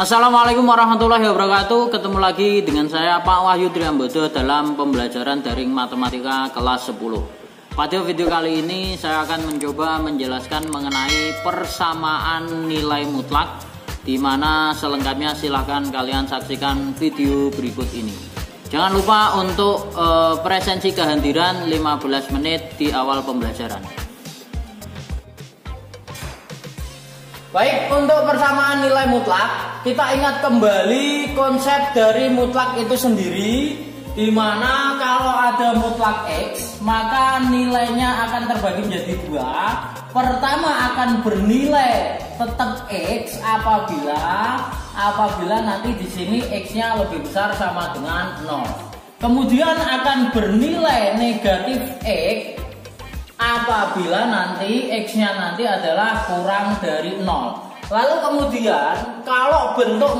Assalamualaikum warahmatullahi wabarakatuh. Ketemu lagi dengan saya Pak Wahyu Triambodo dalam pembelajaran daring matematika kelas 10. Pada video kali ini saya akan mencoba menjelaskan mengenai persamaan nilai mutlak, di mana selengkapnya silahkan kalian saksikan video berikut ini. Jangan lupa untuk presensi kehadiran 15 menit di awal pembelajaran. Baik, untuk persamaan nilai mutlak, kita ingat kembali konsep dari mutlak itu sendiri, di mana kalau ada mutlak X, maka nilainya akan terbagi menjadi dua. Pertama akan bernilai tetap X apabila nanti di sini X-nya lebih besar sama dengan 0. Kemudian akan bernilai negatif X apabila nanti X-nya nanti adalah kurang dari 0. Lalu kemudian kalau bentuk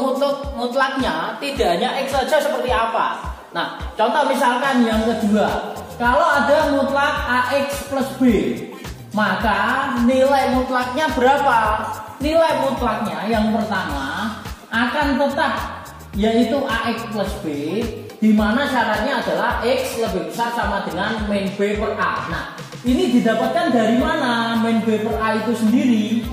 mutlaknya tidak hanya X saja seperti apa? Nah, contoh misalkan yang kedua, kalau ada mutlak AX plus B, maka nilai mutlaknya berapa? Nilai mutlaknya yang pertama akan tetap, yaitu AX plus B, di mana syaratnya adalah X lebih besar sama dengan min B per A. Nah, ini didapatkan dari mana min B per A itu sendiri?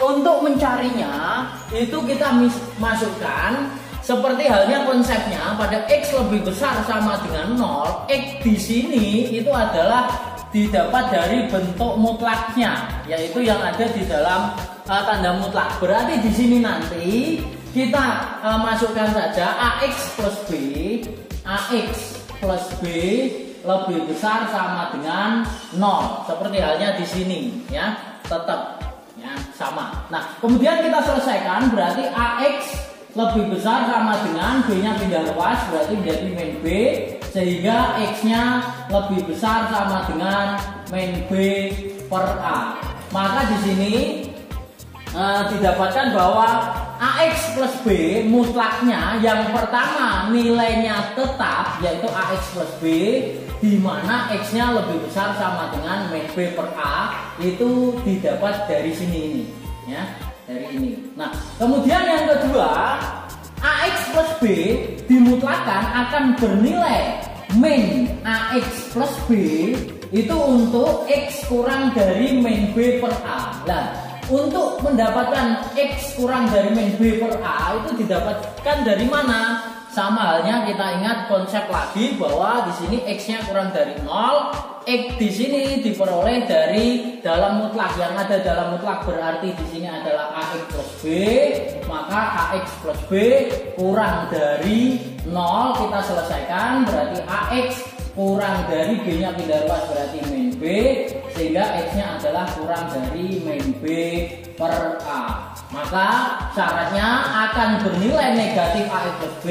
Untuk mencarinya itu kita masukkan seperti halnya konsepnya pada X lebih besar sama dengan 0. X di sini itu adalah didapat dari bentuk mutlaknya, yaitu yang ada di dalam tanda mutlak. Berarti di sini nanti kita masukkan saja AX plus B lebih besar sama dengan 0, seperti halnya di sini ya, tetap ya sama. Nah, kemudian kita selesaikan, berarti AX lebih besar sama dengan B-nya pindah luas, berarti menjadi min B, sehingga X-nya lebih besar sama dengan min B per A. Maka di sini didapatkan bahwa AX plus B mutlaknya yang pertama nilainya tetap, yaitu AX plus B, di mana X-nya lebih besar sama dengan min B per A, itu didapat dari sini ini ya, dari ini. Nah, kemudian yang kedua, AX plus B dimutlakkan akan bernilai min AX plus B itu untuk X kurang dari min B per A. Nah, untuk mendapatkan X kurang dari min B per A itu didapatkan dari mana? Sama halnya kita ingat konsep lagi bahwa di sini X-nya kurang dari 0, X di sini diperoleh dari dalam mutlak. Yang ada dalam mutlak berarti di sini adalah AX plus B, maka AX plus B kurang dari 0 kita selesaikan, berarti AX kurang dari B-nya pindah luas berarti min B, sehingga X-nya adalah kurang dari min B per A. Maka syaratnya akan bernilai negatif AX plus B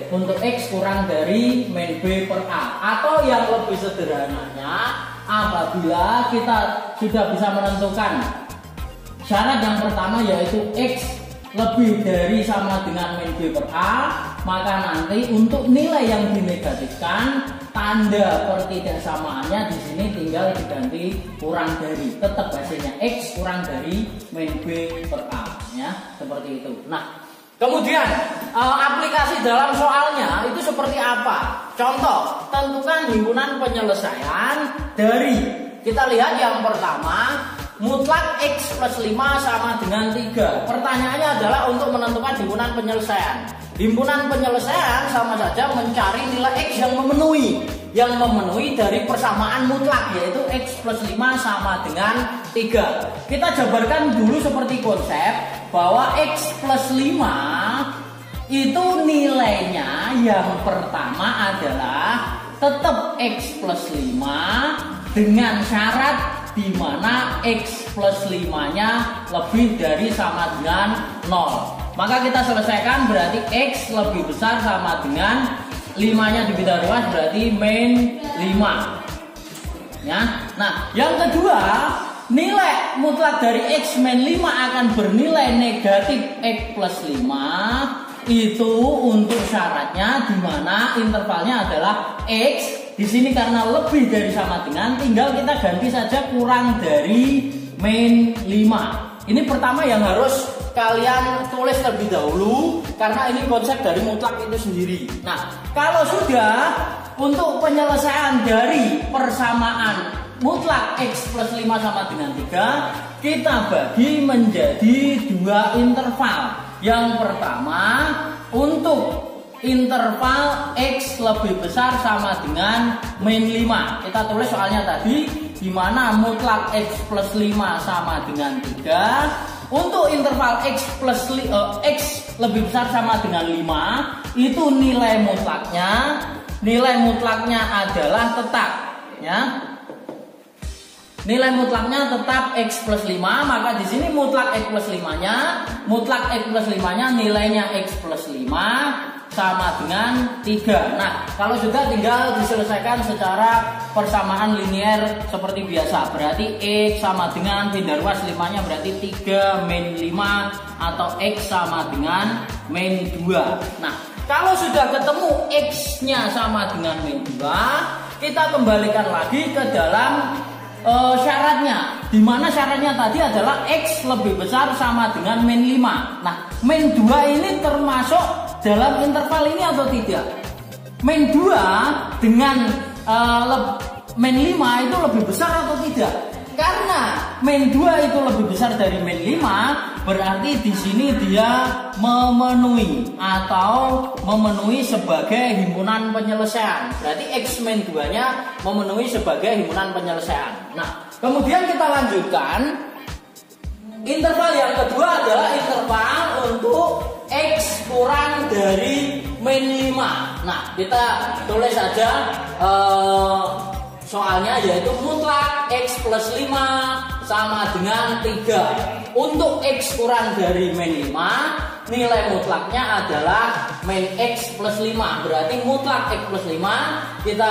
untuk X kurang dari min B per A. Atau yang lebih sederhananya, apabila kita sudah bisa menentukan syarat yang pertama yaitu X lebih dari sama dengan min B per A, maka nanti untuk nilai yang dinegatifkan, tanda pertidaksamaannya di sini tinggal diganti kurang dari, tetap hasilnya X kurang dari min B per A ya, seperti itu. Nah, kemudian aplikasi dalam soalnya itu seperti apa? Contoh, tentukan himpunan penyelesaian dari, kita lihat yang pertama, mutlak X plus 5 sama dengan 3. Pertanyaannya adalah untuk menentukan himpunan penyelesaian. Himpunan penyelesaian sama saja mencari nilai X yang memenuhi dari persamaan mutlak, yaitu X plus 5 sama dengan 3. Kita jabarkan dulu seperti konsep bahwa X plus 5 itu nilainya yang pertama adalah tetap X plus 5 dengan syarat di mana X plus 5-nya lebih dari sama dengan 0. Maka kita selesaikan, berarti X lebih besar sama dengan 5-nya dibagi luas, berarti min 5 ya. Nah, yang kedua, nilai mutlak dari X min 5 akan bernilai negatif X plus 5. Itu untuk syaratnya di mana intervalnya adalah X. Di sini karena lebih dari sama dengan, tinggal kita ganti saja kurang dari min 5. ini pertama yang harus kalian tulis terlebih dahulu karena ini konsep dari mutlak itu sendiri. Nah, kalau sudah untuk penyelesaian dari persamaan mutlak X plus 5 sama dengan 3, kita bagi menjadi dua interval. Yang pertama untuk interval X lebih besar sama dengan min 5. Kita tulis soalnya tadi di mana mutlak X plus 5 sama dengan 3. Untuk interval X lebih besar sama dengan 5, itu nilai mutlaknya adalah tetap, ya. Nilai mutlaknya tetap X plus 5, maka di sini mutlak X plus 5-nya nilainya X plus 5 sama dengan 3. Nah, kalau sudah tinggal diselesaikan secara persamaan linier seperti biasa. Berarti X sama dengan pindah ruas 5-nya berarti 3 min 5 atau X sama dengan min 2. Nah, kalau sudah ketemu X-nya sama dengan min 2, kita kembalikan lagi ke dalam syaratnya, di mana syaratnya tadi adalah X lebih besar sama dengan min 5. Nah, min 2 ini termasuk dalam interval ini atau tidak? Min 2 dengan min 5 itu lebih besar atau tidak? Karena min 2 itu lebih besar dari min 5, berarti di sini dia memenuhi sebagai himpunan penyelesaian. Berarti X min 2-nya memenuhi sebagai himpunan penyelesaian. Nah, kemudian kita lanjutkan. Interval yang kedua adalah interval untuk X kurang dari min 5. Nah, kita tulis saja soalnya, yaitu mutlak X plus 5 sama dengan 3. Untuk X kurang dari min 5, nilai mutlaknya adalah min X plus 5. Berarti mutlak X plus 5 kita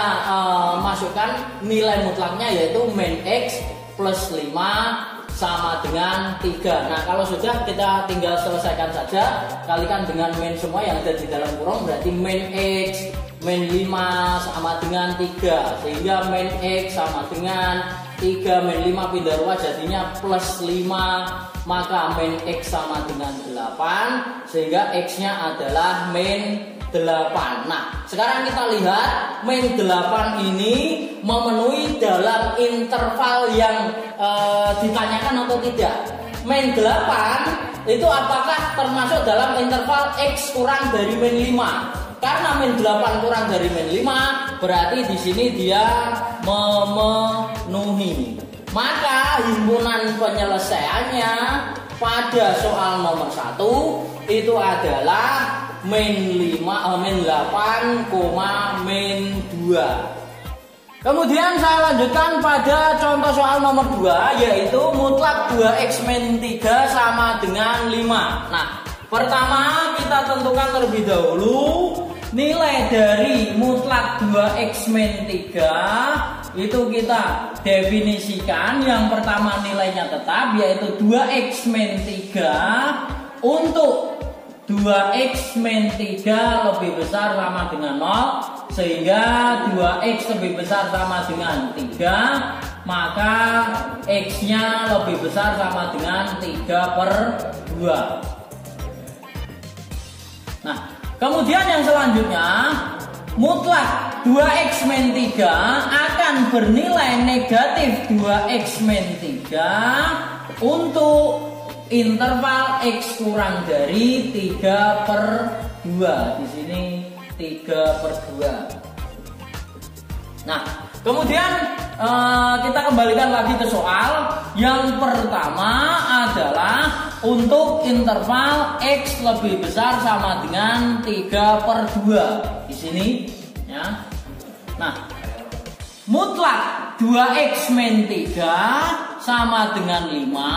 masukkan nilai mutlaknya yaitu min X plus 5 sama dengan 3. Nah, kalau sudah kita tinggal selesaikan saja, kalikan dengan min semua yang ada di dalam kurung, berarti min X min 5 sama dengan 3, sehingga min X sama dengan 3 min 5 pindah ruas jadinya plus 5, maka min X sama dengan 8, sehingga X nya adalah min 8. Nah, sekarang kita lihat min 8 ini memenuhi dalam interval yang ditanyakan atau tidak. Min 8 itu apakah termasuk dalam interval X kurang dari min 5? Karena min 8 kurang dari min 5, berarti di sini dia memenuhi. Maka himpunan penyelesaiannya pada soal nomor 1 itu adalah min 8, min 2. Kemudian saya lanjutkan pada contoh soal nomor 2, yaitu mutlak 2x min 3 sama dengan 5. Nah, pertama kita tentukan terlebih dahulu nilai dari mutlak 2x min 3. Itu kita definisikan. Yang pertama nilainya tetap, yaitu 2x min 3 untuk 2x min 3 lebih besar sama dengan 0, sehingga 2x lebih besar sama dengan 3, maka x nya lebih besar sama dengan 3/2. Nah, kemudian yang selanjutnya, mutlak 2x min 3 akan bernilai negatif 2x min 3 untuk interval X kurang dari 3/2. Di sini 3/2. Nah, kemudian kita kembalikan lagi ke soal. Yang pertama adalah untuk interval X lebih besar sama dengan 3/2. Di sini, ya. Nah, mutlak 2x min 3 sama dengan 5.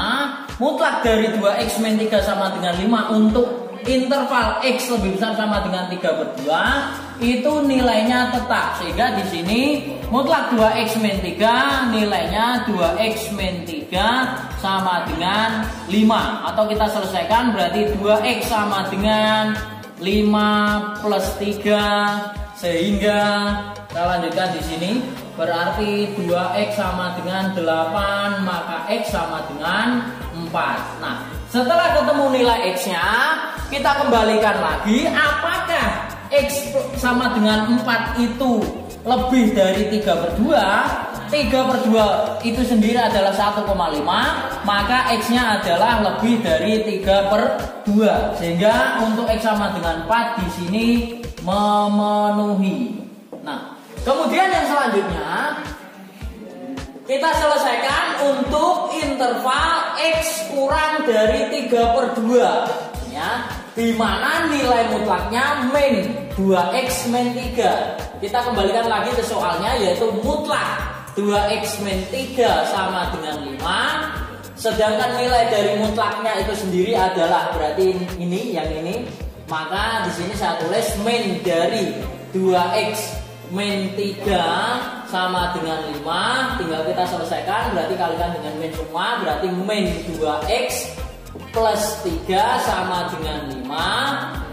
Mutlak dari 2x min 3 sama dengan 5 untuk interval X lebih besar sama dengan 3/2 itu nilainya tetap, sehingga di sini mutlak 2x min 3 nilainya 2x min 3 sama dengan 5, atau kita selesaikan berarti 2x sama dengan 5 plus 3, sehingga kita lanjutkan di sini berarti 2x sama dengan 8, maka X sama dengan 4. 4. Nah, setelah ketemu nilai X-nya, kita kembalikan lagi apakah X sama dengan 4 itu lebih dari 3/2. 3/2 itu sendiri adalah 1,5, maka X-nya adalah lebih dari 3/2. Sehingga untuk X sama dengan 4 di sini memenuhi. Nah, kemudian yang selanjutnya kita selesaikan untuk interval X kurang dari 3/2 ya, di mana nilai mutlaknya min 2X min 3. Kita kembalikan lagi ke soalnya, yaitu mutlak 2X min 3 sama dengan 5. Sedangkan nilai dari mutlaknya itu sendiri adalah berarti ini, yang ini. Maka di sini saya tulis min dari 2X min 3 sama dengan 5. Tinggal kita selesaikan, berarti kalikan dengan min semua, berarti min 2X plus 3 sama dengan 5.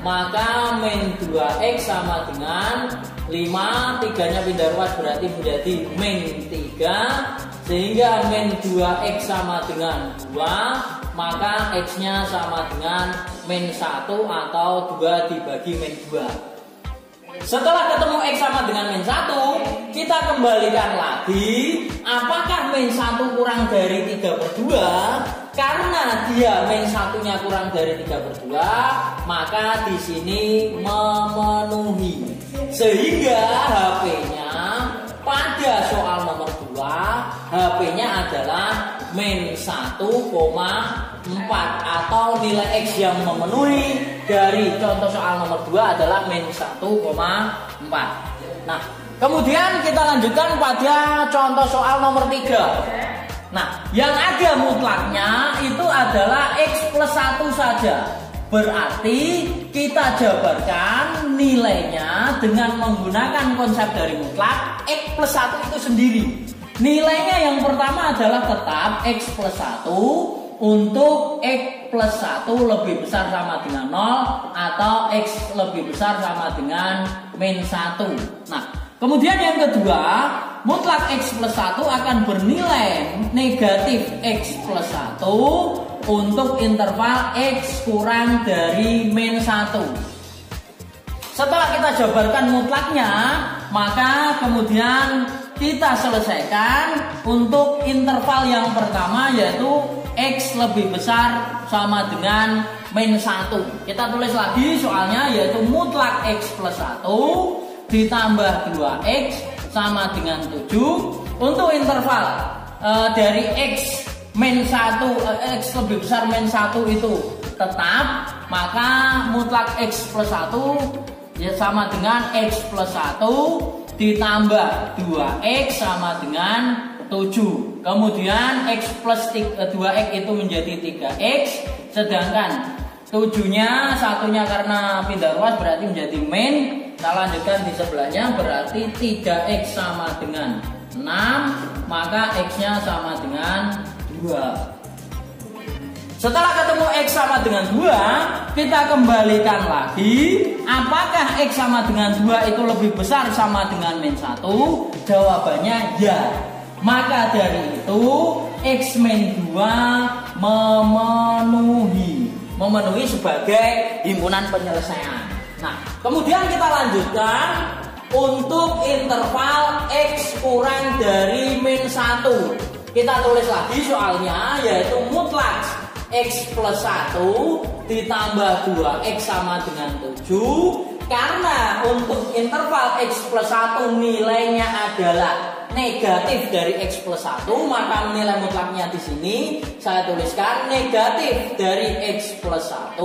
Maka min 2X sama dengan 5, 3-nya pindah ruas berarti menjadi min 3. Sehingga min 2X sama dengan 2, maka X-nya sama dengan min 1 atau 2 dibagi min 2. Setelah ketemu X sama dengan min 1, kita kembalikan lagi apakah min 1 kurang dari 3/2. Karena dia min 1-nya kurang dari 3/2, maka di sini memenuhi. Sehingga HP-nya pada soal nomor 2, HP-nya adalah min 1,4 atau nilai X yang memenuhi dari contoh soal nomor 2 adalah min 1,4. Nah, kemudian kita lanjutkan pada contoh soal nomor 3. Nah, yang ada mutlaknya itu adalah X plus 1 saja. Berarti kita jabarkan nilainya dengan menggunakan konsep dari mutlak X plus 1 itu sendiri. Nilainya yang pertama adalah tetap X plus 1 untuk X plus 1 lebih besar sama dengan 0 atau X lebih besar sama dengan min 1. Nah, kemudian yang kedua, mutlak X plus 1 akan bernilai negatif X plus 1 untuk interval X kurang dari min 1. Setelah kita jabarkan mutlaknya, maka kemudian kita selesaikan untuk interval yang pertama, yaitu X lebih besar sama dengan min 1. Kita tulis lagi soalnya, yaitu mutlak X plus 1 ditambah 2X sama dengan 7. Untuk interval dari X min 1, X lebih besar min 1 itu tetap, maka mutlak X plus 1 ya sama dengan X plus 1 ditambah 2X sama dengan 7. Kemudian X plus 2X itu menjadi 3X, sedangkan 7-nya, 1-nya karena pindah ruas berarti menjadi min. Kita lanjutkan di sebelahnya, berarti 3X sama dengan 6, maka X-nya sama dengan 2. Setelah ketemu X sama dengan 2, kita kembalikan lagi apakah X sama dengan 2 itu lebih besar sama dengan min 1. Jawabannya ya. Maka dari itu X min 2 memenuhi sebagai himpunan penyelesaian. Nah, kemudian kita lanjutkan untuk interval X kurang dari min 1. Kita tulis lagi soalnya, yaitu mutlak X plus 1 ditambah 2X sama dengan 7. Karena untuk interval X plus 1 nilainya adalah negatif dari X plus 1, maka nilai mutlaknya di sini saya tuliskan negatif dari X plus 1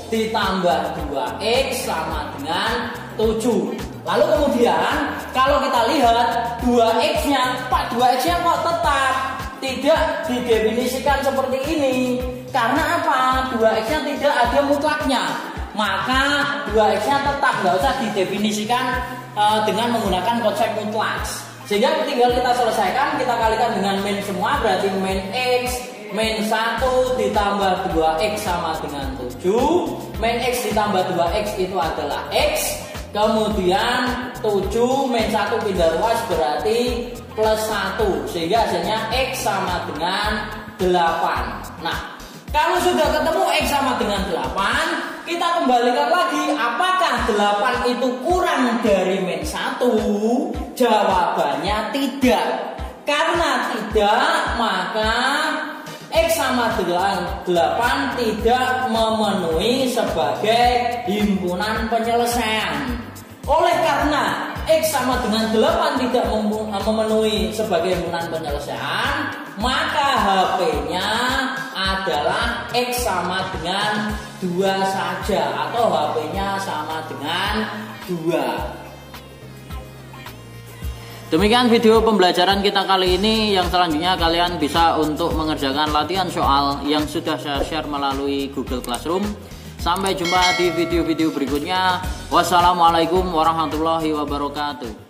ditambah 2X sama dengan 7. Lalu kemudian kalau kita lihat 2X-nya, Pak, 2X-nya kok tetap tidak didefinisikan seperti ini. Karena apa? 2X-nya tidak ada mutlaknya. Maka 2X-nya tetap nggak usah didefinisikan dengan menggunakan konsep mutlak. Sehingga tinggal kita selesaikan, kita kalikan dengan min semua, berarti min X min 1 ditambah 2X sama dengan 7. Min X ditambah 2X itu adalah X. Kemudian 7 min 1 pindah ruas berarti plus 1. Sehingga hasilnya X sama dengan 8. Nah, Kalau sudah ketemu X sama dengan 8, kita kembalikan lagi, apakah 8 itu kurang dari min 1? Jawabannya tidak. Karena tidak, maka X sama dengan 8 tidak memenuhi sebagai himpunan penyelesaian. Oleh karena X sama dengan 8 tidak memenuhi sebagai himpunan penyelesaian, maka HP-nya adalah X sama dengan 2 saja, atau HP-nya sama dengan 2. Demikian video pembelajaran kita kali ini. Yang selanjutnya kalian bisa untuk mengerjakan latihan soal yang sudah saya share melalui Google Classroom. Sampai jumpa di video-video berikutnya. Wassalamualaikum warahmatullahi wabarakatuh.